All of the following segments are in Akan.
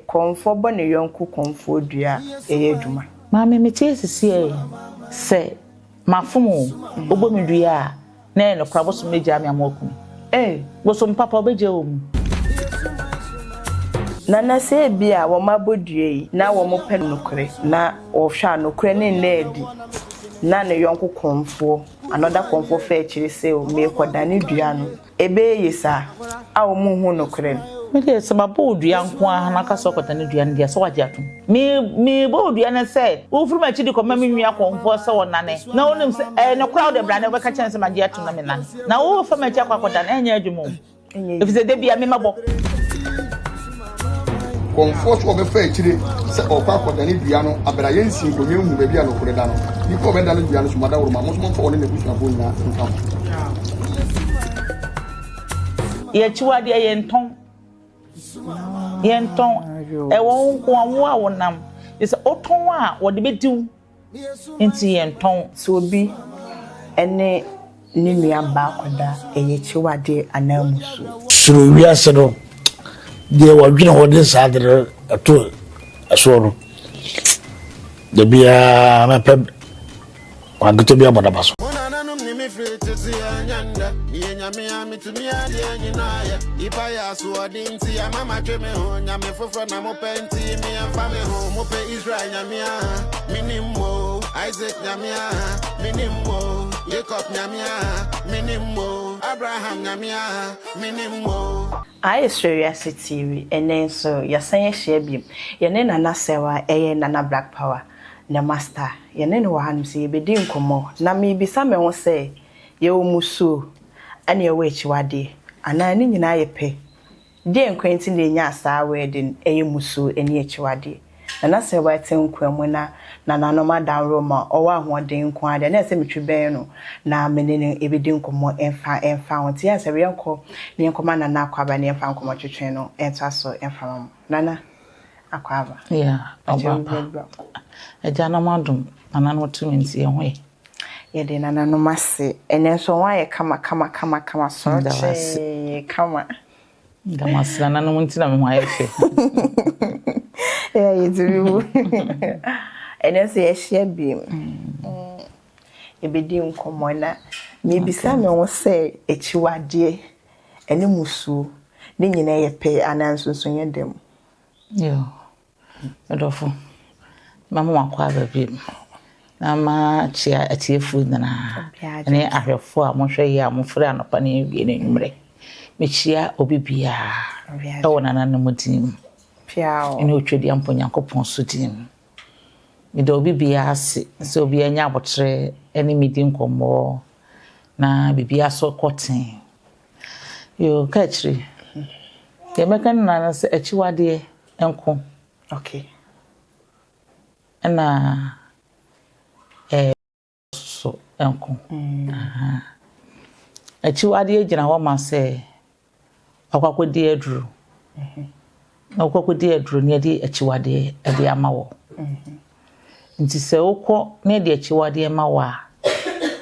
komfo bo ne yonku komfo dua edwuma maame metie sisi se mafumu obomidua na no kra bosom meja me amoku bosom papa obeje omu nana se bia wo mabodue yi na wo mo pen nokre na wo hwa nokre ne nedi na ne yonku komfo another komfo fa chiri se o me koda ne dua no ebe yesa a wo mu hu nokre me de se babo dua nko a na ka so koda ne dua ne dia so waje atom me bo dua na se wo furu ma chidi ko ma me nwia komfo se wonane na wonim se no crowd de bra na we ka chen se maje atom na me nane na wo fa ma chi akwakoda na enya adwumo efize de bia me mabo comfort o be fa chire se o kwa koda ni dua no abra yensi nkonye hu be bia no kore da no ni ko be da no dua no so mada woro ma mo so mo ne busu afo nyina nka ye chiwade ye nton e won ko awo awonam is oton a wo de bediw enti ye nton so obi ene ni nua ba koda ye chiwade anamusu suru wiase no de wadwene hode sadre ato asoro de bia na peb wangato bia bodabaso Isaac nyamia minimmo Jacob nyamia minimmo Abraham nyamia minimmo I Curiosity TV and so yasan share bim yene nana sewa eye nana Black Power na master yene no hanum se bedi nkomo na me bisa me ho se ye omusu ane ye wechiwade ana ni nyina ye pe de nkwenti na nya asa wedding eye musu ene echiwade na sewa tenkwamu na nanoma down Roma owa ahoden nko ade na se metweben no na menene ebedi nkomo emfa wonti ya se renko ne nkoma na akwaba ne emfa nkomo twetwen no enta so emfa mam nana akwaba oba eja no madum nana no tuminti ehwe ye de nana no mase ene so wa ye kama so che kama damasla nana no ntina me ho ayefe ye du ene se ye share bim ebedi nkomo na me bisa me wo se echiwade ene musu ne nyina ye pe anansunsun ye dem yo adofo mama wakwa babim na ma chia atiefu na ne ahwefo a mohwe ye a mofre anopa ne wie ne nwumre me chia obibia e wona nan mudim piao ene otwedi ampo Nyankopon so dim me do obibia ase so obi anya abotre ene medi nkomo na bibia so koten yo kachiri ye meka na se achiwade enko okay na so enko achiwade agina ho ma se akwakodi aduru akwakodi aduru ne de achiwade ade amawo nti se ukọ ne de achiwade mawa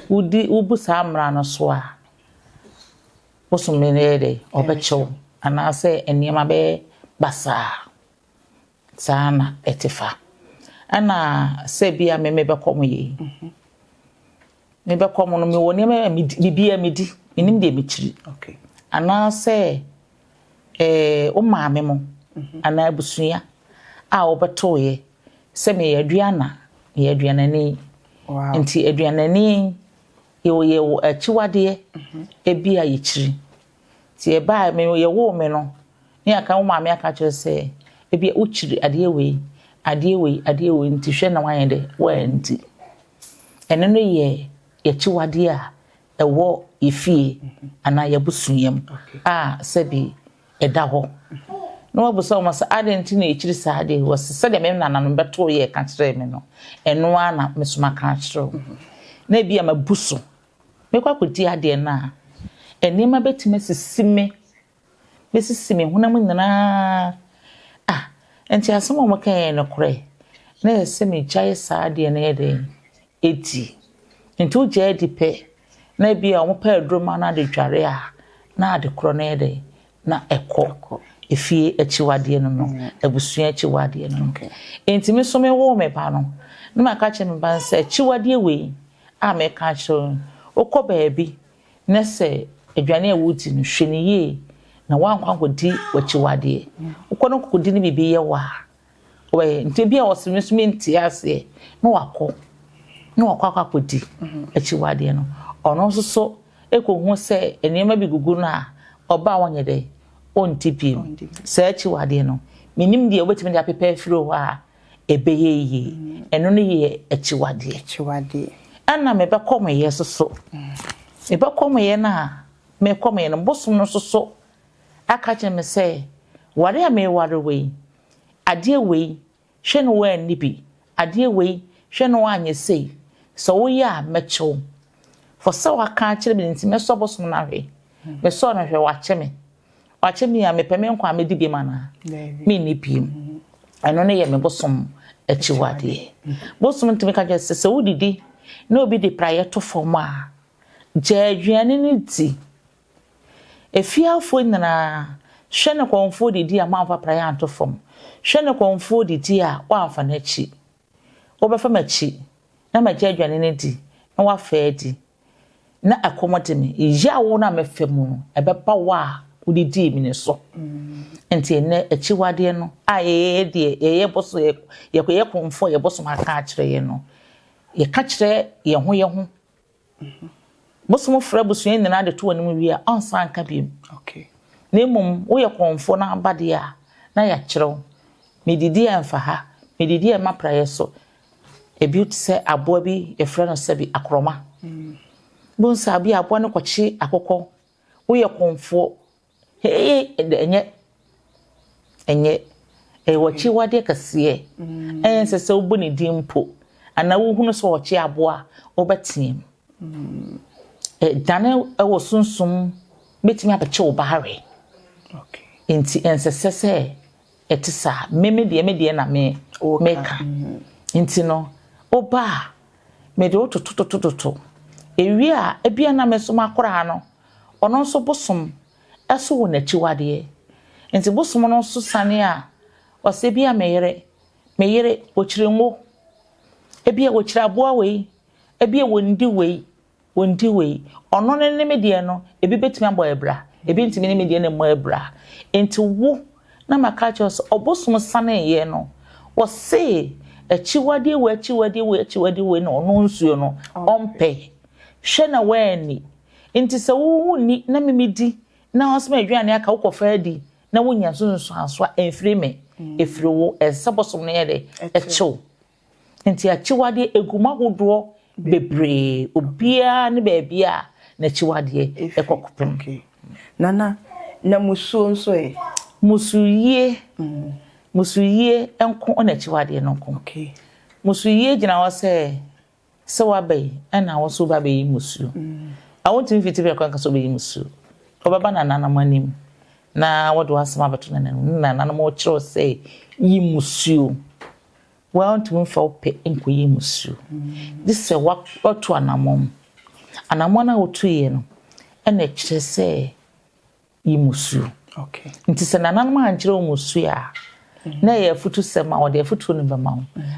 udi ubusa amra no so a osumene de obecho anase eniema be basa sana etifa ana sebia me bekom yi me bekom no me woni me bibia medi enim de mechiri okay anase o maame mo ana abusuya a obetoye se me yaduana ni wow nti aduanani ye achiwade ebia yichiri ti e ba me ye wo me no ni aka wo maame aka kire se ebia uchiri ade we nti hwe na wan de wa nti ene no ye chiwade a ewo ifie ana yabusuyam a sebi eda ho no wabusa o masa ade nti na echiri sa ade wo se de me na nanom beto ye ka kire me no eno ana mesoma ka kire na bia mabuso mekwa kodi ade na enima betime sisime hunam nyina enti asemo mo kan no kure na se me gyae sa ade na ede eti enti o gyae di pe na bia o mo pa adroma na de dware a na ade kro na ede na ekọ efie akyiwade no abusua akyiwade no entimi so me wo me ba no na maka che me ba nse akyiwade we a me ka cho okoba bi na se aduane a wuti no hweniye na wankwankodi wakyiwade ukono kokodi ni bibi ye wa we nti bia osimi ntiase no wakọ akodi akyiwade no ono so ekohu se enema bi gugu na oba wonyede ontipi se akyiwade no minim de obetimi de apepa firo ho a ebeyeye eno no ye akyiwade ana mebekọ ye so mebekọ ye na mekọ ye no bosom no so aka che me se ware a me ware we ade we hwe no wa nibi ade we hwe no anye sei so wo ya mecho for so aka kire me nti me so bosom na hwe me so na hwe wache me ya me peme nkwa me di bi mana me ni piem eno ne ye me bosom akyiwade bosom ntimi ka je se wo didi na obi de praye to form a je aduane ni ti efiafo nana hwe ne konfo didi a manfa praye anto form hwe ne konfo didi a wanfa na chi obefa machi na maji aduane ni di na wafa di na akomodeme ya wo na mefemu no ebepa wa udidi mi ne so enti ene akyiwade no aye de ye boso ye konfo ye boso maka akire ye no ye ka kire ye ho boso mo fra boso yen na de to anim wi a ansa anka biem okay na mum wo ye konfo na abade a na ya kirew medidi enfa ha medidi e mapra ye so e beauty se abo bi ye fra no se bi akroma bon sabi abo ne kwachi akokọ wo ye konfo enye wachi wade kase ense se obu ne dimpo ana wo hunu so wachi abo a obetiem dane wo sunsum betimi abeche wo bahare okay enti ense se etisa me de na me meka enti no oba me de otototototo ewi a ebia na me so makora no ono nso bosom eso wo n'akyiwade enti bosom no nso sane a ose bia meyere okire ngo ebia okire aboa we ebia wondi we ono ne me de no ebi betimi abo ebra ebi ntimi ne me de na mo ebra enti wo na maka chos obosom sane ye no wose akyiwade we no ono nsuo no ompe hwe na wani enti se wo ni na memedi na osema aduane aka wo kofa di na wonya sunsu anso enfiri me efiri wo esabosom na ye de echew enti akyiwade eguma hodo bebre obia ne baabia na akyiwade ekokopem nana na musuo nso e musuye enko na akyiwade no nko okay musuye gina wo se wabai ana wo so babai musuo I want to invite you to be musu. Obaba na nana manim. Na what do asema beto na nana mo chiro say yi musu. We want to mfa ope enko yi musu. This is what to anamom. Anamona otu ye no. Ene kire say yi musu. Okay. Nti se nana ma anchiro musu ya. Na ye futu sema o de futu no be ma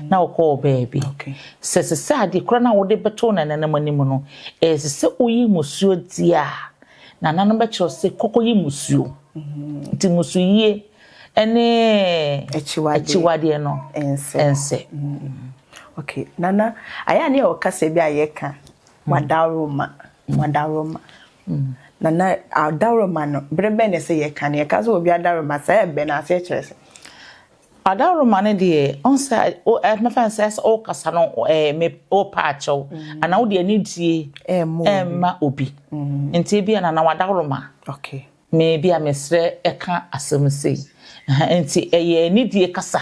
na wo call baby okay se ade kro na wo de beto na nana manim no se oyi musuo dia na nana be kiro se kokoyi musuo nti musuye ene akyiwade no ense okay nana aya ne o kase bi ayeka wadaroma nana adaroma no brebe ne se yeka ne yeka so obi adaroma se ebe na se kyerese adaroma ne de onsa o me fan says o kasa no me o paacho ana wo de ani die ma obi enti bia na wadaroma okay me bia mesre eka asem sei enti eye ani die kasa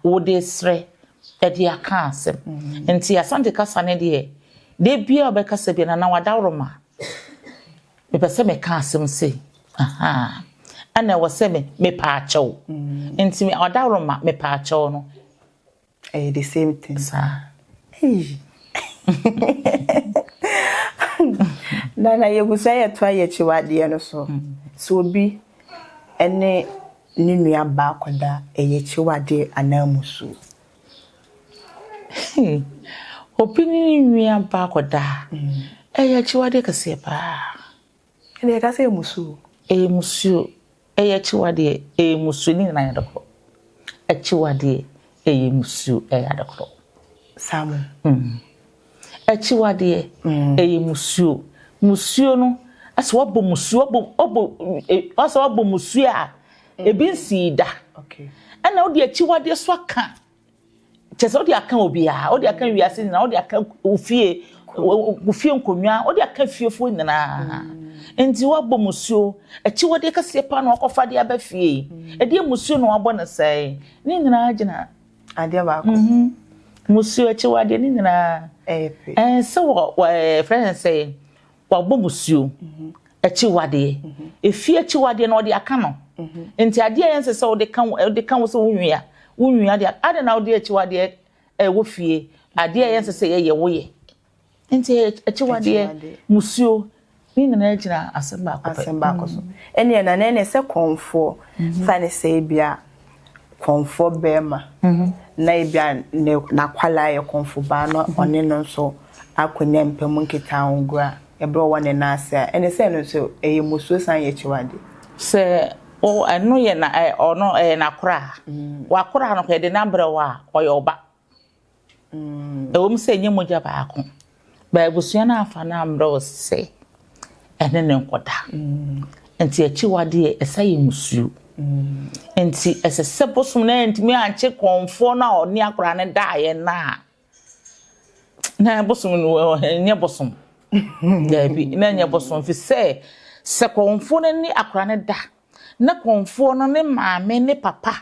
wo de sre e de aka asem enti asante kasa ne de bia obekasa bia na wadaroma me pese me ka asem sei ana waseme me paacho enti me odaroma me paacho no the same thing hey nana yebusa ye twa ye chiwade no so obi ene ni nua ba akoda eye chiwade anamusu opini nua ba akoda eye chiwade kase pa ene kase musu musu eye chiwade musu ni na yadoko chiwade musu yadoko samu chiwade musu musu no ase wabo musu wabo musu a ebi nsida okay ana odi chiwade so aka chese odi aka obi a odi aka wiase na odi aka ofie nkonwa odi aka fiefo nyina enti wabo musu chiwade kase pa na okofa de aba fie edi musu no wabo na sai ni nyina agina ade ba ko musu chiwade ni nyina so friend say wabo musu chiwade efie chiwade na odi aka no enti ade yense se odi kan so wunua de ade na odi chiwade wo fie ade yense se ye woye enti chiwade musu ni na agina asemba akọ so ene na ne se konfo fa ne se bia konfo bema na bia na kwala ye konfo ba no one no so akonya mpem nkita ngura ebro wone na ase ene se no so eye musu san ye chiwade se o anu ye na ono na kora wa kora no kwede na mbre wa oyoba se nye moja ba ako ba busua na afa na mbre o se ene ne nkoda enti achiwade esaye musu enti esese bosum na enti mi anche konfo na oni akora ne da ye na bosum no nye bosum dabi na nye bosum fi se konfo ni akora ne da na konfo no ne maame ne papa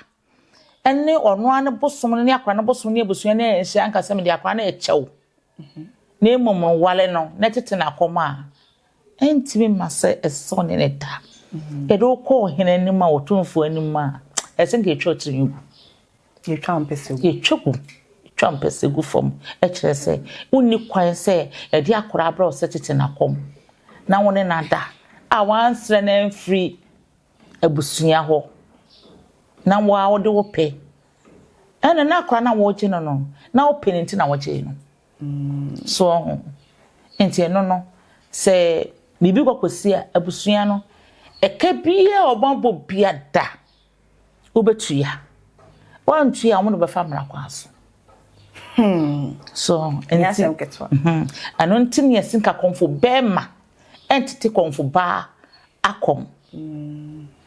ene ono ane bosum ne akora ne bosum ne busua na enhia ankasa me de akora na echew na emom wale no na tete na akoma entimi mase eso ne da edo ko hene ni ma otumfo anima esenke etwotri yu ye twampesegu fom ekire se unni kwan se e de akora abra o setete na kom na woni na da a wansre na mfiri abusua ho na wa wode wo pe ena na akora na wo gino no na wo pe nti na wo gye no so enti no se bibi kokosia abusua no ekabia obambo biada obetua wantua wo no befa mra kwaso so enti ano ntimi yasinka konfo bema entity konfo ba akom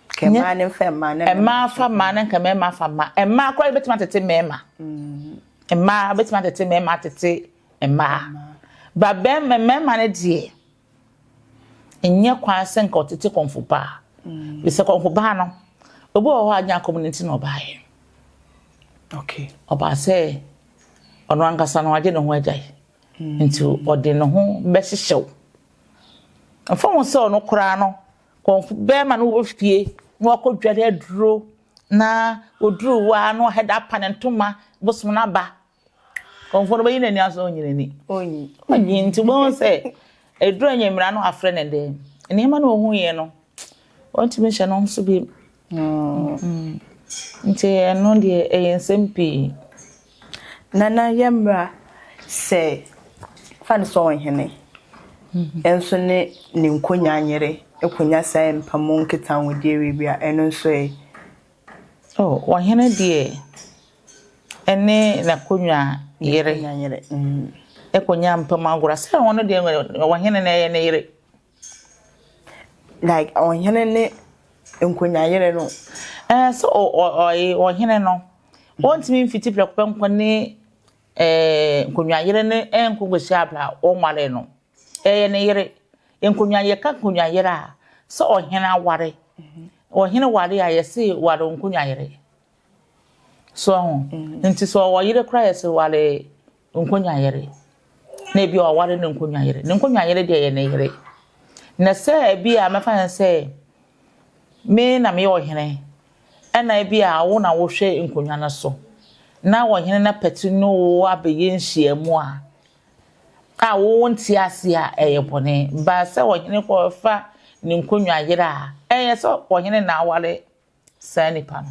kema ne fema ne ema fa ma ne kema ma fa ma ema kwa betima tete mema ema betima tete mema tete ema ba bema mema ne die enye kwa senka otete konfo ba bise konfo ba no obo ho anya community no ba ye okay oba se ono ankasa no age no ho agai nti ode no ho behyehew afọ so no kura no konfo be ma no wo fie no akodware aduro na oduru wa no heda panentoma bosum na ba konfo no be yinani aso onyinani onyi nti bo se eduro anyemra no afre ne de enema no hu ye no ontimi hye no so bi nti eno de eyensempi nana yemra se fan so hene enso ne nkonya anyere ekonya sai mpamo nkita wodi ewibia eno so wo hene de ene na konya yere ekonya mpamo agora se wono de wo hene na ye ne yere like wo hene ne nkonya yere no so wo hene no wontimi mfiti plekwa nkone nkonya yere ne enkogbosi abla wo nwale no ne yere nkonya ye ka nkonya yere a so ohene aware ohene ware a yesi ware nkonya yere so nti so wo yere kra yesi ware nkonya yere na bi o ware nkonya yere nkonya yere de ye ne yere na se bi a mefa se me na me ohene ena bi a wo na wo hwe nkonya na so na wo hene na peti no abeye nhyiamu a wo nti ase a eyebone ba se wo hene ko fa ni nkonya yere a eye so wo hene na awale sani pa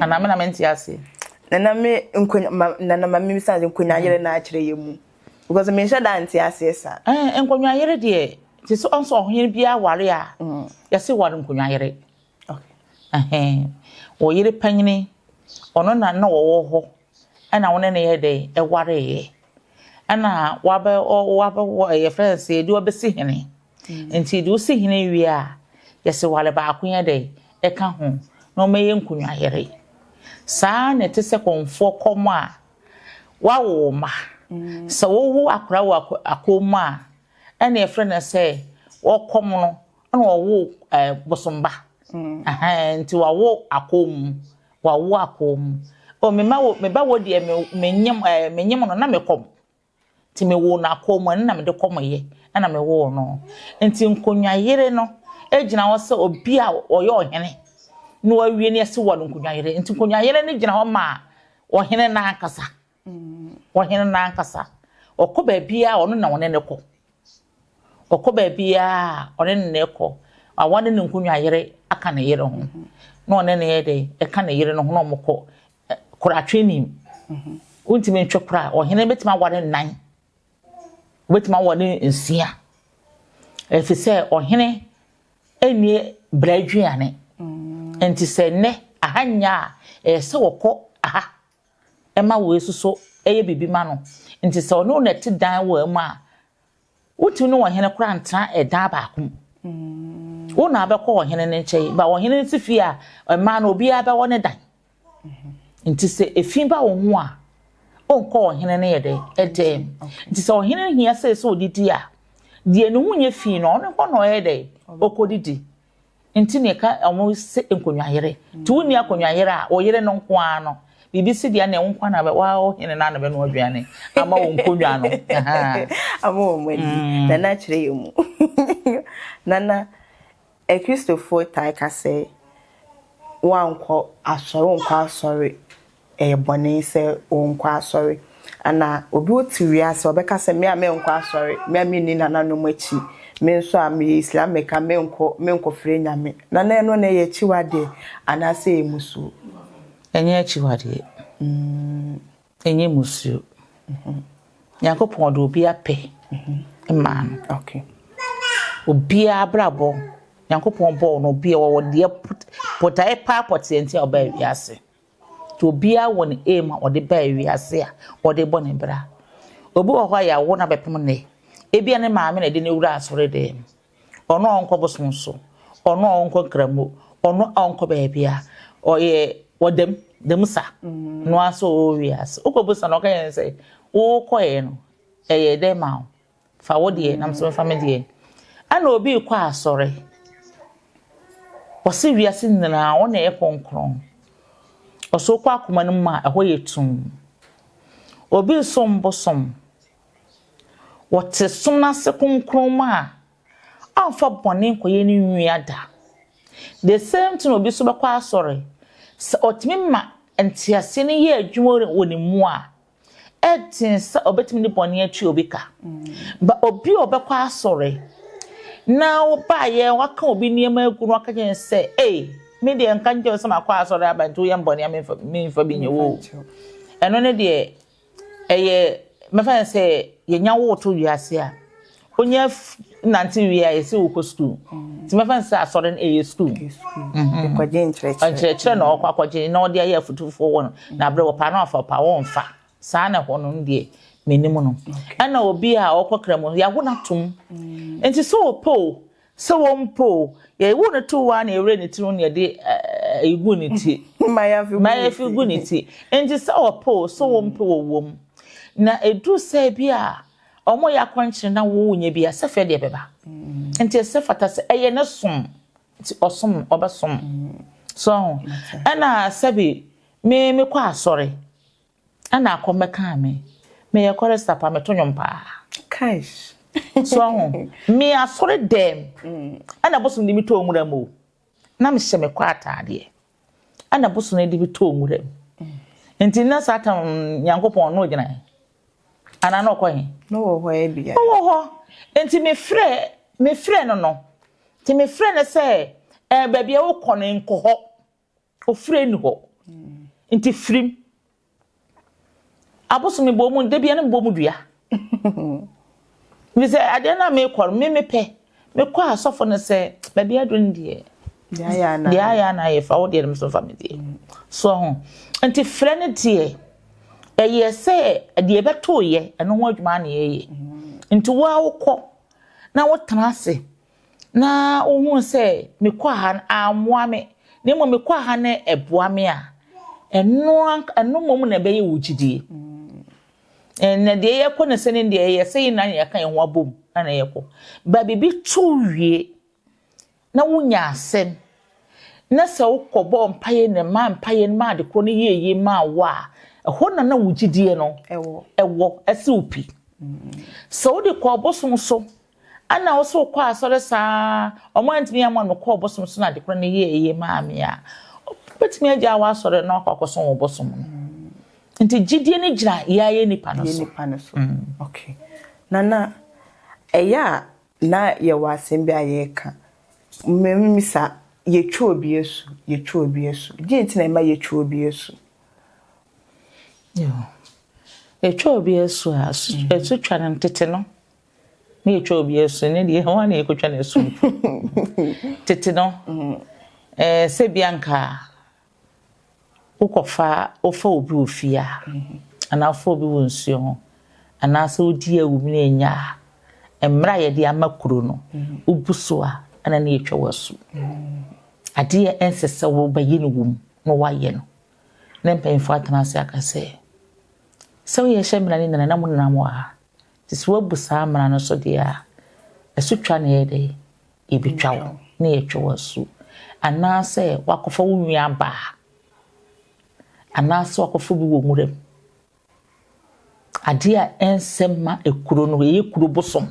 ana me na menti ase na me nkonya na ma me sanze nkonya yere na akire yemu because me hye da nti ase sa nkonya yere de ti so onso ohene bia ware a yase ware nkonya yere okay wo yere panyini ono na wo ho ana wona ne ye de e ware ye ana wabe ye friends ye di obesi hene nti di osi hene wi a yase wale ba akonya de e ka ho no meye nkonya yere saa ne te se konfo komo a wawo ma so wo akora wo akoma ene ye friend say wo komo no ana wo bosomba nti wawo akom o me ba wo de menyem no na mekom ti me wo na akom na me de kom ye na me wo no nti nkonya yere no ejina wo se obi a oye ohene no awie ne se wo nkonya yere nti nkonya yere ne gina ho ma ohene na akasa okoba bia ono na wone ne ko okoba bia one ne ko awone ne nkonya yere aka ne yere ho no one ne ye de e ka ne yere no ho no moko kora training untime ntwekora ohene betima ware nan betima ware nsia efise ohene enie bradwiane enti se ne ahanya se wokọ aha ema wo esuso eye bibi ma no enti se ono na ti dan wo ma wutu no ohene kora ntra edan ba akom wo na abekọ ohene ne nchei ba ohene ti fi a ma na obi aba wo ne dan nti se efin ba wo ho a onko ohene ne yede edem nti se ohene hia se odidi a die no hunye fi no no ho no yede okodidi nti ne ka omo se enkonwa yere ti woni akonwa yere a oyere no nko a no bibisi dia na nko na wa ohene na be no aduane ama wo nkonwa no ama wo mani na na kire yemu nana Christopher taika say wanko asori boni se onko asori ana obi otiri ase obeka se me nko asori me ni nana no machi me nso am Islamic me nko fre nyame nana eno na ye chiwade ana se emusu enye chiwade enye musu yakopon do obi ape man okay obi abrabo yakopon bo no obi wo de pota e pa potenti oba wiase to obi a won aim o de ba wiase a o de bo ne bra obi wo ho ya wo na bepem ne ebia ne maame na de ne wura asore de ono onko bosonso ono onko kramo ono onko ba bia o ye wodem demsa no aso wiase okobusa no kan say wo koye no eye de ma fa wo de na mso family ana obi kwa asore wose wiase nna wona ye konkron oso kwa akoma no ma eho yetum obi som bosom wote som na se konkron ma amfa bone koye ni nwiada the same thing obi so be kwa asore se otimi ma entiase ne ye adwuma woni mu a etin se obetimi ni bone atwi obi ka ba obi obekwa asore na oba ye waka obi niema egunu aka je se me de nka nje so makwa asore abantu ye mbone me mfa bi nyewo eno ne de eye mefa se ye nyawo to wiase a onye nanti wi a ese wo ko school ti mefa se asore na eye school kwaje nchire na okwa kwaje na ode ye futufo won na bre wo pa na afa pa won fa saa na ho no de menimu no ana obi a okokra mu ya wona tum enti so po so wompo ye wona to wa na ere ne tinu ne de egu ne ti maya fi gu ne ti enti so po so wompo wom na edu se bi a omo ya kwankyere na wo nya bi a se fe de beba enti se fata se eye ne som ti osom obesom so ana sabi me kwa asore ana akomeka me ye kore stapa me tonyo mpa kaish so me asore dem ana bosu ni mi to omura mo na me hye me kwa atade ana bosu ni di bi to omura enti na satan yankopon no gina ana no ko hin no wo e bia wo enti me frɛ no ti me frɛ ne sɛ ba bia wo kɔ ne nko ho ofre ni ho nti frim abosomi bo mu de bia ne bo mu dua mi se ade na me kwor me pe me kwa asofo ne se ba bia do ndie ya na ye fa wo de me so family so ho nti frɛ ne tie eye se de beto ye eno ho adwuma na ye nti wo awokɔ na wo transe na ohun se me kwa ha amoa me ne mo me kwa ha ne eboa me a eno mom na be ye wugidie na de ye kɔ ne se ne de ye se na ye kan ho abom na ye kɔ ba bibi to wie na wunya asem na se wo kɔbɔ mpaye ne ma mpaye ne ma de kɔ ne ye ma wa ho na wugidie no ewo ase opi so de kɔ bosom so ana wo so kɔ asɔre saa ɔmantimi ama no kɔ bosom so na de kɔ ne ye ma me a betimi agya wa asɔre na akɔkɔso wo bosom no nti gidie ne gira yaye nipa no so okay nana eya na ye wa asem bi aye ka mmemisa ye twa obi esu di enti na ma ye twa obi esu yo ye twa obi esu a esu twa na tete no me ye twa obi esu ne de ho na ye ko twa na esu tete no se bianka ukofa ofa obi ofia ana ofa obi wonsuo ho ana se odi awum na enya emra ye de amakuro no ubuso a ana na yetwa wasu ade ensese wo bayi no wum no waye no na mpemfo atana se akase so ye shemra ni nana mo nana mo a tisi wabusa amra no so de a esutwa na ye de ebetwa wo na yetwa wasu ana se wakofa wo nua ba ana se wakofa bi wo murem ade a ensema ekuro no ye kuro bosom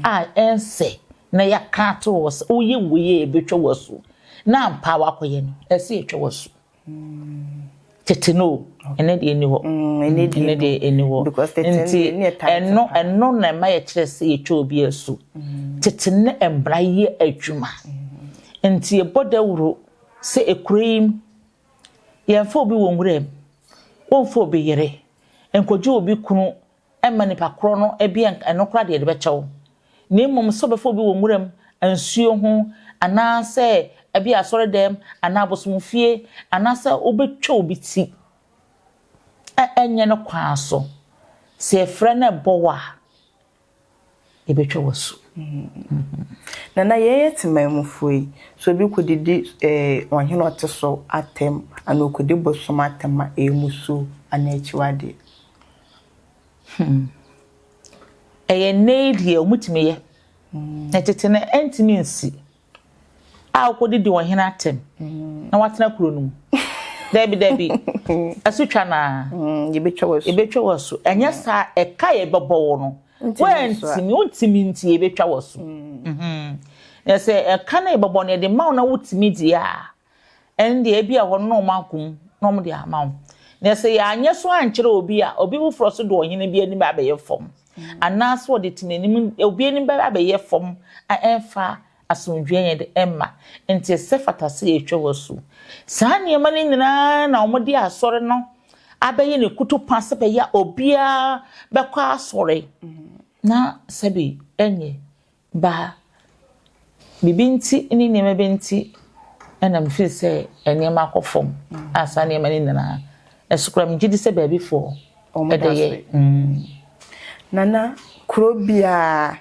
a ense na ya kato was oye woye betwa wasu na mpa wakoye no ese etwa wasu tete no ene de eni ho ene de eni ho nti eno na ma ye kire se etwa obi asu tete ne embra ye adwuma nti e boda wuro se ekurim ye mfa obi wo nwurem wonfa obi yere enkoje obi kunu emma nipa kro no ebia enokra de de bechew ne mom so befo obi wo nwurem ansuo ho ana se ebia asore dem ana bosomfie ana se obetwa obi ti enye no kwa so se efre na bowa ebetwa wasu nana ye timamufoi so bi kudidi wanhene oteso atem ana okudi bosom atema emusu ana echiwade eye needie omutimiye na tete na entimi nsi a okudidi wanhene atem na watena kuro debi asutwa na yebetwa wasu enya sa eka ye bebo no wentimi nti ebetwa wasu yese eka na ebebo no de mawo na wutimi dia ende ebi a hono makum no mo de amawo yese ya anye so ankere obi a obi bu froso do ohene bi ani ba beye fom anaso ode tinenim obi ani ba beye fom a enfa asonjwe ye de emma nti se fatase etwa wasu saa ne ma nyina na omode asore no abeye ne kutu pase be ya obia be kwa asore na sabi enye ba bibinti ni ne mabenti ena mfi se ene ma kofom asa ne ma nyina esukura mgidi se baabi fo edeye nana krobia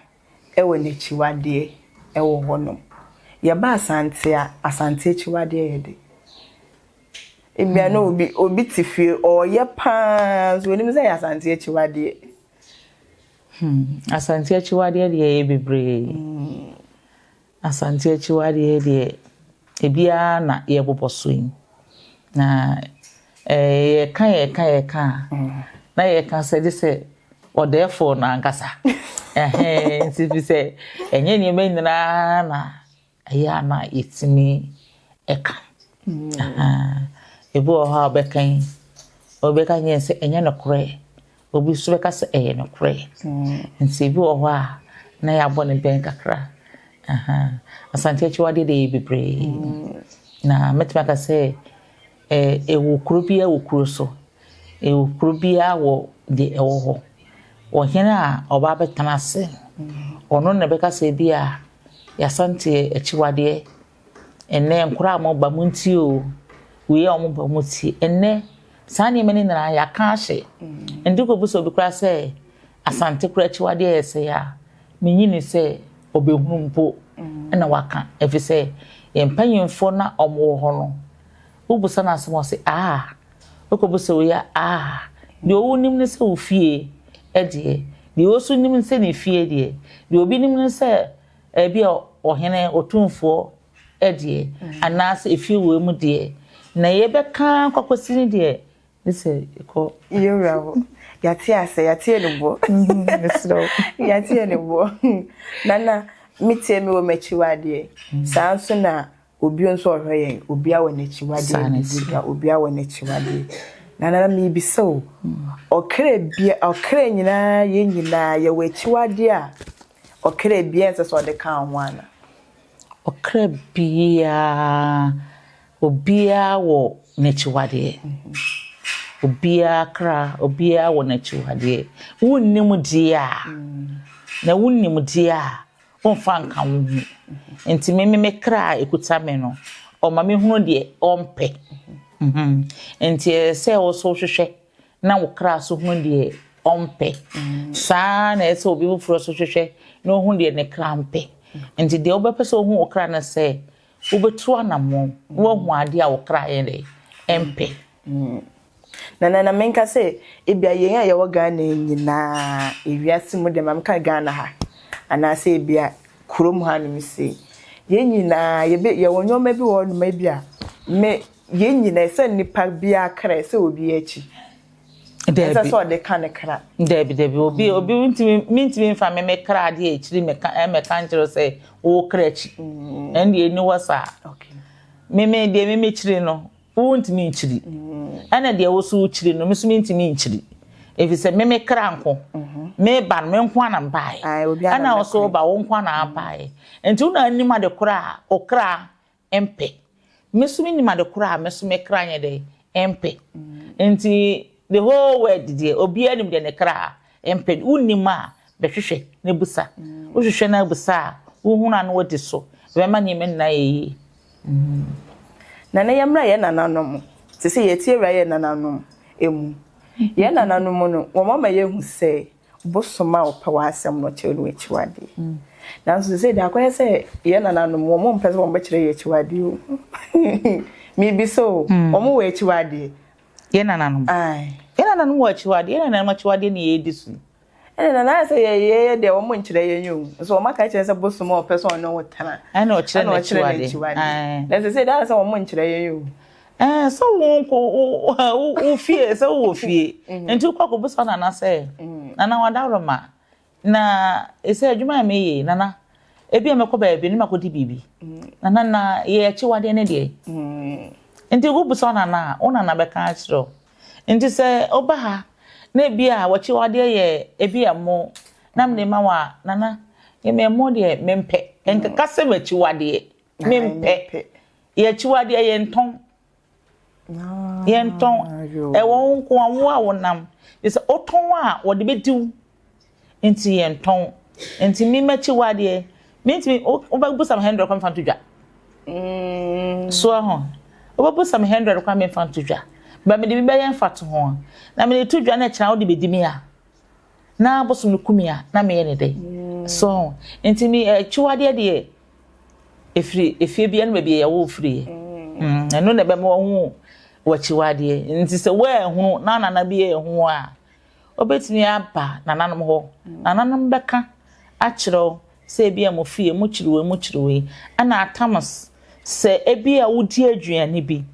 ewe ne chiwade ewo honom ye ba asante chiwade yede ebia no obi tifie oye pa so ni mze asante chiwade asante chiwade de bebre asante chiwade de ebia na ye boboso yin na ye kan na ye kan se o therefore na nkasa nti fi se enye ni me nyina na aya na itimi eka ebo ha bekan obeka nye se enye no kure obi so beka se enye no kure nti bi o ha na ya bo ne ben kakra asante chiwade de bebre na metima ka se ewo krobia wo kroso ewo krobia wo de ewo ho wo hene a oba betana se ono na beka se bia ya sante echiwade enne nkura mo ba munti o we o mo ba muti enne sani meni na ya kan hye ndiko buso bi kura se asante kura echiwade ese ya menyini se obehunu mpo na waka efise yempanyimfo na omo ho no ubusa na asemo se okobuso ya de owunim ne se ofie de de osu nim se ne fie de de obi nim ne se bia ohene otumfo de anase efie wo mu de na ye beka kwakosini de se ko yewrawo yati ase yati enubo yati enubo nana mitie mi wo machiwade sanso na obi nso ohwe obi awo na chiwade biga obi awo na chiwade nana mi biso okre nyina ye nyina ye we chiwade a okre bia nse so de kan ho ana okre bia obia wo na chiwade obia kra obia wo na chiwade wonnim dia na wonnim dia onfa nka wo enti me kra ekuta me no o ma me hunu de ompe enti se wo so hwehwe na wo kra so hunu de ompe sa na ese obi bufuro so hwehwe na hunu de ne kra mpe enti de obepese ohun wo kra na se wo betu anamo wo hu ade a wo kra ye de empe na menka se ebia yen a ye wo Ghana nyina ewiase mu de mamka Ghana ha ana se ebia kurom ha no se yen nyina ye wonyoma bi wo no ma bia me yen nyina se nipa bia kra se obi achi Debi so de kan kra debi obi mintimi mfa me kra de achiri me kan jiro se wo kra achi ende eni wasa okay me chiri no wontimi nchiri ana de wo so chiri no me so mintimi nchiri efise me kra nko me ban me nko na mbae ana wo so ba wo nko na mbae enti una anima de kra okra empe me so minima de kra me so me kra nya de empe enti the whole world dey obi anim de ne kra empe unima behwehwe ne busa wo hwehwe na busa wo huna no wodi so be ma nyeme na yeyi na yamra ye nananom se se ye tie ra ye nananom emu ye nananom no wo mama ye hu se bosoma opa asem no chelu echiwade na so se da kwa se ye nananom wo mo mpese wo mbekire ye echiwade o mi bi so wo mo we echiwade ye nananom ye nananom wo echiwade ye nananom echiwade ne ye disu na say ye de wo mo nkire ye nyu so wo maka kire se bosoma opese ono wotana ana o kire na echiwade na se da se wo mo nkire ye nyu so wo fie so wo fie enti kwako busa na say nana wadawroma na ese adwuma me ye nana ebi emekọ baabi ni makodi bibi nana ye echiwade ne de enti go busa na ona na beka achiro enti se oba ha na bia wachiwade ye ebi amo na mne ma wa nana ye memo de mempe enka kase wachiwade mempe ye chiwade ye nton yenton ewo nko anwo a wonam is oton a wode bediw enti yenton enti mi machi wade minti obabu sam 100 kwa mfanto dwa so ho obabu sam 100 kwa mfanto dwa ba me de bi bayan fato ho na me de to dwa na kira wode bedimi a na abosom no kumia na me ye ne de so enti mi chiwade de efie bia no ba bia ya wo frie eno na be mo hu wachiwade nti se we hu na bi hu a obetini aba nananom ho nananom beka akiro se bia mo fie mo chiriwe ana atamas se ebia wudi aduane bi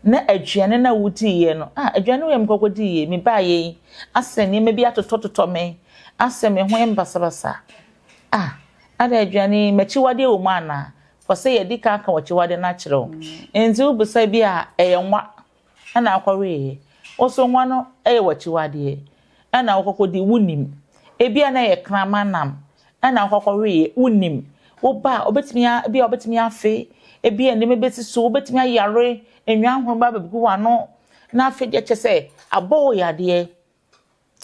na aduane na wudi ye no aduane we mkokodi ye mi ba ye aseni me bia totototo me asemi ho embasabasa ada aduane machiwade o mu ana fose ye dika aka wachiwade na akiro enzi ubusa bia eyenwa ana akware oso nwa no wachiwade ana akokodi wunim ebia na ye kramanam ana akwakore wunim oba obetimi afe ebi ene mebeti so obetimi ayare enwan ho ba bebu wano na afe je chese abo yade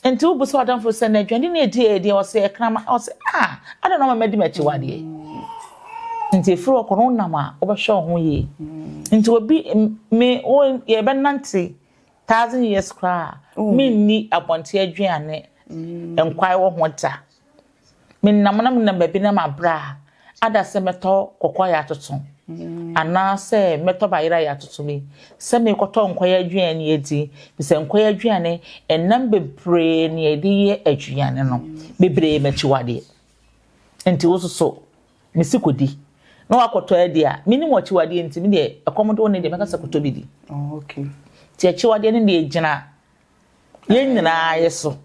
enti wo buso adam for se na adwande na edi o se ekrama o se I don't know ma medi machi wade nti furu okono nama obehwe ho ye nti obi me o ye benante 1000 years kra me ni abonte adwane enkwai wo hota me nam baby na mabra ada se meto kokwa ya toto ana se meto bayira ya toto mi se me koto nkwai adwane edi bi se nkwai adwane enam bebre ne edi ye adwane no bebre machi wade enti wo so misikodi no akoto edi a minim wachi wade enti mi de akomodo ne de meka se koto bidi okay ti achi wade ne de gina yen nyina yeso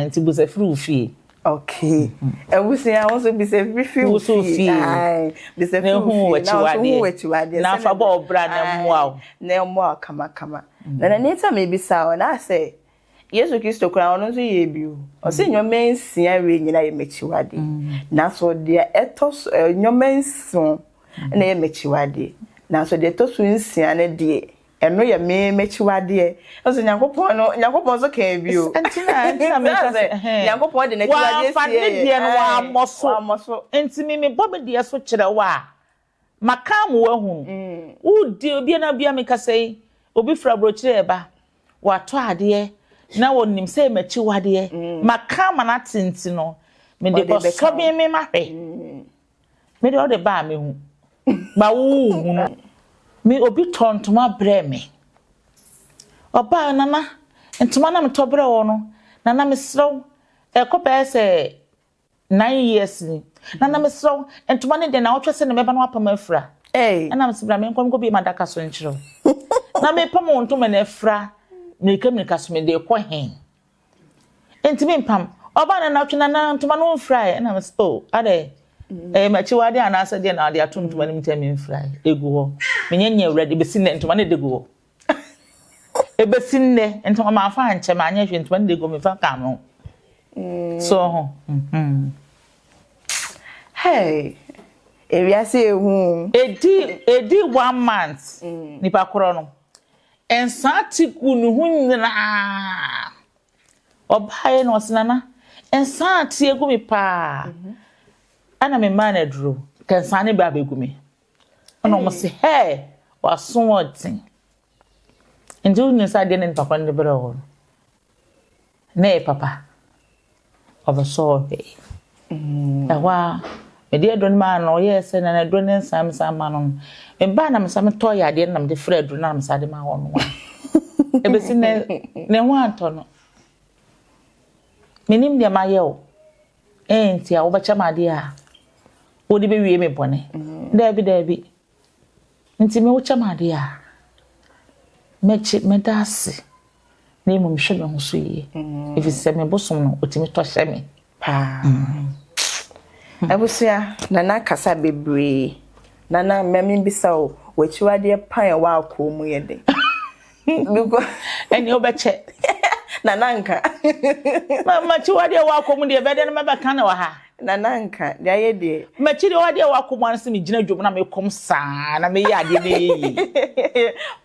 enti bu se free fie okay ewusia wonso bi se free fie ai bi se free na wachi wade na fa bo obra na mwa na mwa kama na neta me bi sa na say Yesu Kristo kura ono so ye bi o se nyomensia we nyina ye mechiwade na so de etos nyomenso na ye mechiwade na so de tosu nsia ne de eno ye mechiwade o so nyankopon so kan bi o antina me say nyankopon de na chiwade sie de no wa amoso enti me bobe de so kire wa makam wa hu u de obi na bia me ka say obi fra bro kire ba wa to ade na wonim say machi wade makama na tinti no me de ko so bi me mahwe me de o de ba me hu ba wu hu no me obi tontoma bre me oba nana entoma na me to bre wo no nana me sro e ko pe se 9 years ni nana me sro entoma ne de na wo twese ne me ba no apama afra ana me sibra me nkom ko bi madaka so nchiro na me pam wo ntoma na afra me kasme de ko hen entimi pam oba na twena na ntoma no fry na me ade machi wade anasa de na de atontoma ni mtemi fry egu ho menyenye ready besi ne ntoma ne de gu ho ebesi ne ntoma ma fa anche ma anya hwe ntoma ne de gu me fa kam no so ho hey ewiase ehu edi 1 month ni pa koro no ensatiku nu hunyina obaye no sinana ensati egu mi pa ana me man edro kansane ba begu mi ono mo se he waso odin ndu ni sa de ne papa ne bere ho ne papa obaso he ewa me de edro ma no yes na edro ne sam ma no me ba na me sam to ya de na me de fra edro na me sa de ma ho no ebesi ne ho anto no menim de ma ye o enti a wo ba chama de a wo de be wie me bone dabi nti me wo chama de a me dase ne mo mhwe me ho so yi if se me bosom no otimi to hye me pa abusia nana kasa bebre nana memi bisa o wachiwade pan wa akomu ye de because eni obeche nananka mama chiwade wa akomu de bede na mabaka na wa ha nananka de aye de machi de wade wa akomu anse me gina dwom na me kom saa na me ya de ne yi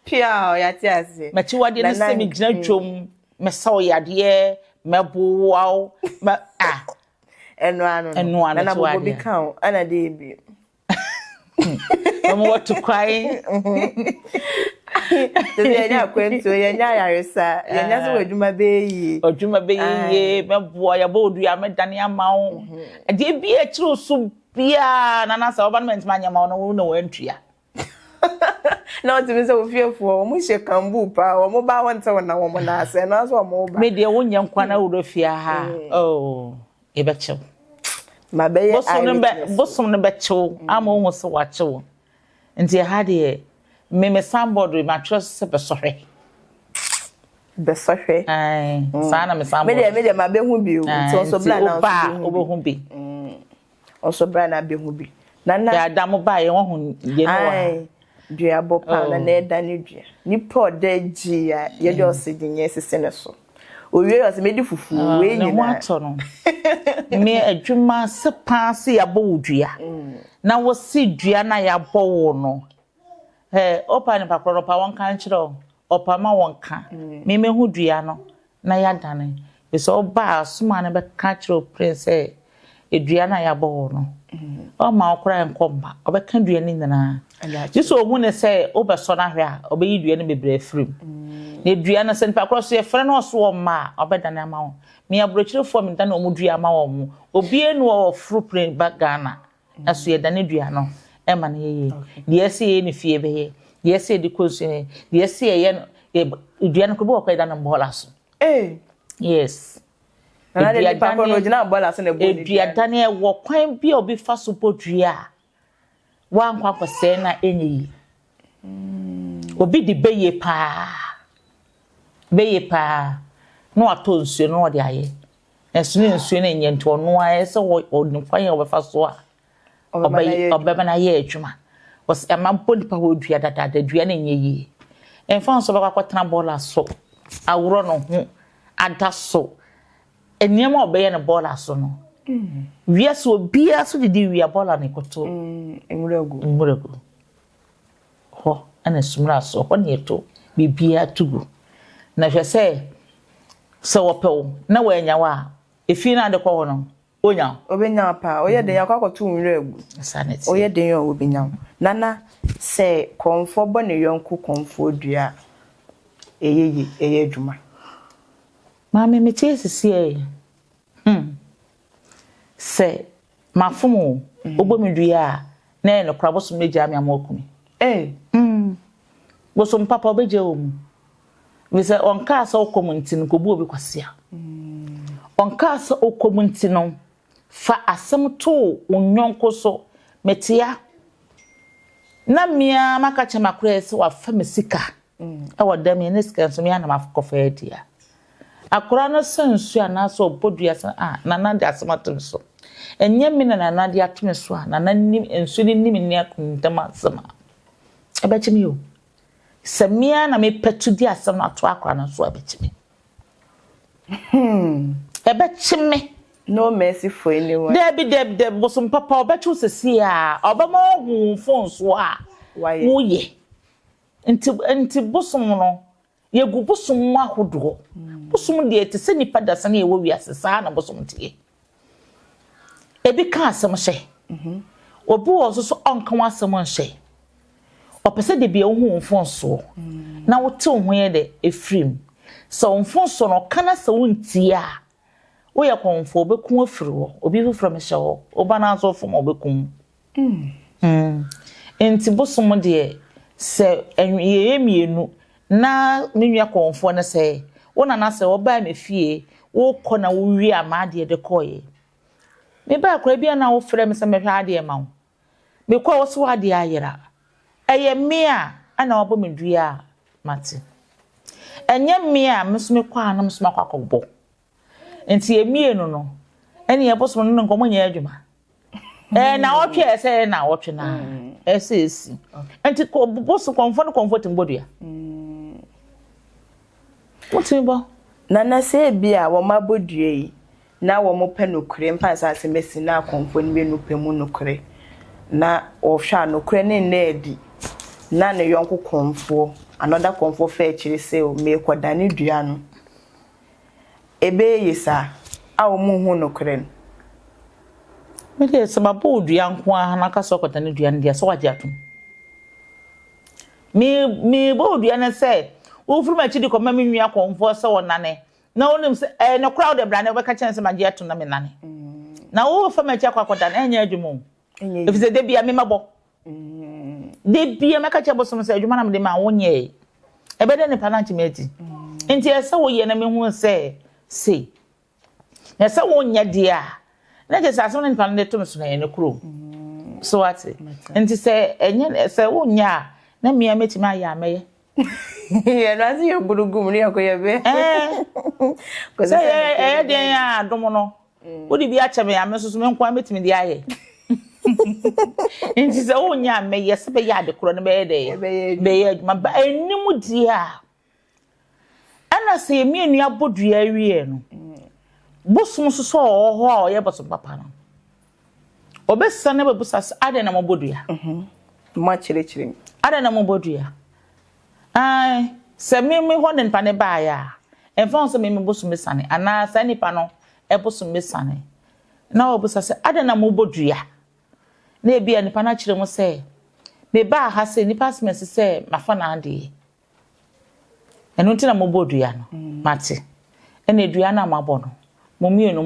pia ya ti ase machi wade ne se me gina dwom me saw yade me boaw ma enu anu na bobo bi kan ana de bi Mama what to cry yenya kwento yenya yaresa yenya so adwuma be yi me boa ya bodu ya me dane amawo de bi e kiro so bia na na sa government manya ma no na wantua na otimi se ofiefo o mu hye kambu pa o mu ba wonte wona wo mu na ase na so o mu ba me de wonya nkwa na wuro fia ha oh e be chew ma be ye bosom ne be chew ama wo so wa chew nti ha de me somebody ma trust se be sohwe ai sana me somebody me de ma be hu bi o nti so bla na o be hu bi o so bra na be hu bi na ya da mo ba ye wo hu ye no wa dua bopa na na eda ne dua ni po da ji ya ye de osigin ye sese ne so owie o se medi fufu we nyina na wato no me adwuma se paase ya bo dua na wo si dua na ya bo wo no opa ne pakro pa won kan kire opa ma won ka me hu dua no na ya dane so oba asoma ne be ka kire prince edua na ya bo wo no o ma okra enkomba obeka dua ni nyina jiso ohu ne se obeso na hwe a obeyi dua ne bebre afrim ne dua na se npa cross ye frɛ no so ma obedane ama wo me abrochirefo me dane omudua ama wo mu obie no wo fruitprint bagana aso ye dane dua no e ma na ye de ese ye ne fie be ye de ese de kosu ye de ese ye dua no ko bo ko dane bola so yes na de pa ko no gina bola so na bo ni dua dane e wo kwan bi obi fa so bodua wa nkwa kwose na enyi obi di beye pa no ato nsuo no de aye ensuo nsuo na nyento ono aye se wo nkwan ya obefa so a obeba na ye adwuma was amampo nipa wo dua dada dua na nyeyi enfan so baka kwatena bola so awro no ho ada so eniam obeye na bola so no wia so bia so didi wia bola ne koto enwuragu ho ana sumra so ho ne to bibia tugu na hwe se wopew na wanya wa efi na de ko no onya obenya pa oye den yakwakoto nwuragu sanity oye den yo obenya nana se konfo bo ne yonku konfo dua eye adwuma mama me tiesisi se mafumu ogbomidua na no kraboso meji ami amokumi bosom papa obeje omu we onka sa okomunti no kobu obi kwasia onka sa okomunti no fa asem to onyonko so metia na mia makache makure se wa fa mesika e wodam ye nesika so mia na makofa edia akura no sensu ana so bodua san nana de asemato so enye mi na nana de atome so nana nim ensu ni nim ni akuntam asema ebechimi yo semia na me petu di asem na to akura no so ebechimi ebechimi no mercy for anyone de bosum papa obetu sesi a obama hu phone so a woye nti bosum no yegu bosum ahodo bosum de te se nipa da san ye wo wiase sa na bosum tie ebi ka asem hye obi wo so onka wasem hye opese de bia hu phone so na wote hu ye de efrim so phone so no kana se wontie a wo ye konfo obekun afiri wo obi fu from hye wo oba na so fom obekun enti bosum de se enye mienu na menua konfo na se wona na se oba me fie wo kɔ na wo wi amade de kɔye me ba kora bia na wo frɛ me se me hwɛ ade ma wo me kɔ wo so ade ayera eye me a ana wo me dua mate enye me a me so me kɔ anam so makɔkɔbɔ enti emie no ene ye boso no nkomo nya adwuma na wo twe se na wo twe na esi enti boso konfo no comfort mbodua Whatever. Nana say bia wo mabodue yi na wo mo pe nokure mpa sa se mesi na konfo ni be nope mu nokure na wo hwa nokure ne na edi na ne yonko konfo another konfo fe chiri se o me koda ne dua no ebe yisa a wo mu hu nokure no me de se babo dua nko a na ka so koda ne dua ne dia so waje atum me bo dua na se wo furu ma chidi ko ma me nwia konfo se wonane na wonim se no crowd e brane we ka chen se magie atum na me nane na wo fa ma chi akwakoda na enya adwumo if se de bia me mabo de bia me ka che bosom se adwuma na me de ma wonye e be de ne pananchi meti enti ese wo ye na me hu se sei na se wonya dia na je sa so ne pan de to me so na ye ne kuro so what enti se enya se wonya na me ameti ma ya meye yeah, na si yoburugu muri akoye be ko se den ya adomo no wo di bi a cheme ya mesusu me nko ametimi di aye nti se wonya me yese be ya de kro ne be de be ye ma ba enimu di a ana se mi enu abodua awie no bosom so ho a oye bosom papa no obesa na bebusa ade na mobodua ma chire ade na mobodua ai se mi ho ne npa ne ba ya enfon se mi bosom sane ana sa nipa no e bosom sane na obusa se ade na mobodua na ebia nipa na chire mo se me ba ha se nipa smese se mafa na ade enu ntina mobodua no mate ene dua na mabɔ no momienu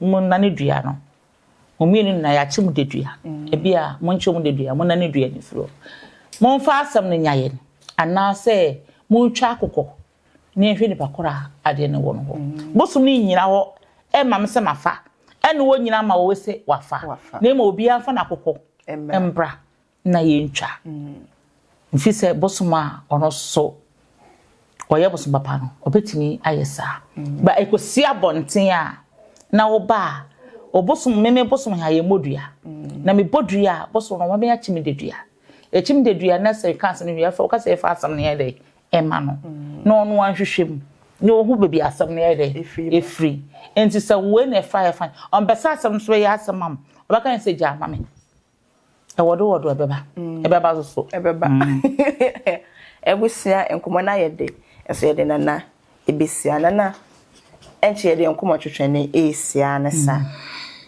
mo nane dua no momienu na ya chim de dua ebia mo nchom de dua mo nane dua ni fro mo fa asam no nyaye ana se mo twa akokɔ ne hwe ni pakora ade ne wo no ho bosum ni nyina ho e mam se mafa ene wo nyina ma wo se wafa na ma obi afa na akokɔ embra na ye ntwa mfi se bosum a ono so oye bosum papa no obetimi ayesa ba ekosi abonten a na wo ba obosum meme bosum ha ye modua na me bodua bosum no ma chimi dedua echim dedua na se kanse no ya fa o ka se fa asam ne ya dai ema no na ono anhwehwem ne wo hu bebi asam ne ya dai efri enti se wo na fa on besa asam so ya asam am obaka ne se ja mame e wodo ebeba so ebeba ebusia enkomo na ye de eso ye de nana ebesia nana enche ye de enkomo twetwene esia na sa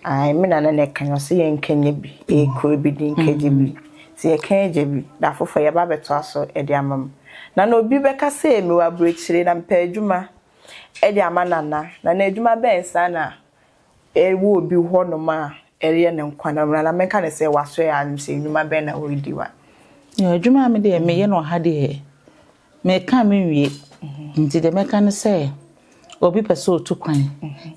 ai me nana ne kan so ye nkanye bi e ko bi din kaje bi se ye kanje bi da fofo ye ba beto aso e de amam na na obi beka se mi wa brechire na mpa adwuma e de amanana na adwuma ben sa na e wo obi ho no ma ere ne nkwana na menka ne se waso ya nse nnuma ben na odiwa ya adwuma me de me ye no ha de me ka me wie nti de meka ne se obi pese otu kwan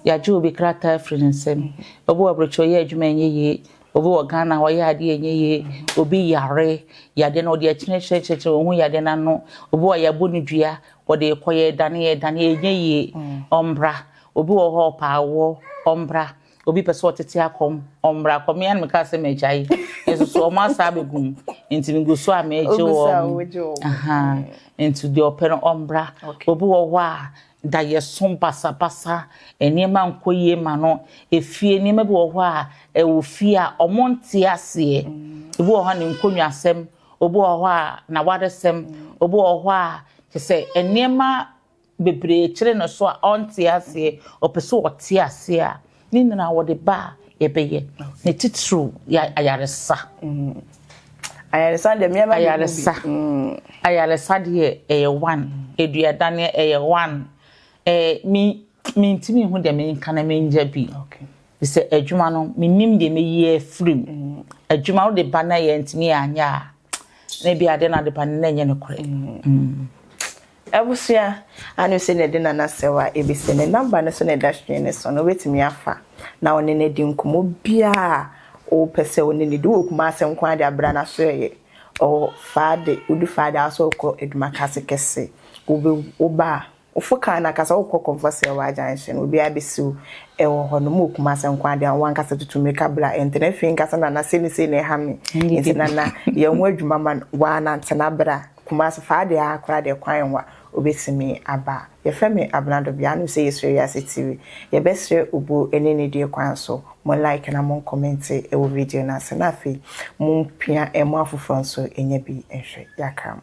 ya je obi krata friensem obi wabrocho ye adwuma enye obi wo Ghana wo ya ade enye obi yare ya de no de akine cheche ohun ya de na no obi wo ya bonu dua wo de koye dane enye ombra obi wo ho paawo ombra obi pese otete akom ombra komian me ka se mejai eso so ma sa begum nti mi go so ameje wo aha nti de opero ombra obi wo ho a da ye som pasa enema nkoye ma no efie enema bi wo ho a e wo fie a omonte ase obi wo ho ne nkonwa asem obi wo ho a na wadesem obi wo ho a se enema bebre kire no so a onte ase opeso ote ase a ni na wo de ba ye beye ne titru ya ayaresa ayaresa de me ma ayaresa de one eduadane one mi ntimi hu de me kana me nja bi okay se adwuma no minim de me ye free adwuma wo de ba na ye ntimi anya na bi ade na de ba na nye ne kore ebusia anu se ne de na na sewa ebise ne number ne so ne dashwe ne so no wetimi afa na one ne di nkomo bia o pese one ne di okuma asem kwa de abra na so ye o faade udu faade aso ko eduma kase kese oba ofuka na kasa okọ converse wa ajanse obi abesu ewo ho no mu okuma asem kwa de wan kasa tutumi kabla entene fin kasa na se ne ha me entina na ye ho adwuma man wa na ntena bra kuma se faade akora de kwan wa obesimi aba ye femi abnado bia no say serious TV ye besre obo enene die kwan so mo like na mo comment e wo video na se na fe mo pia e mo afofo so enya bi ehwe yakam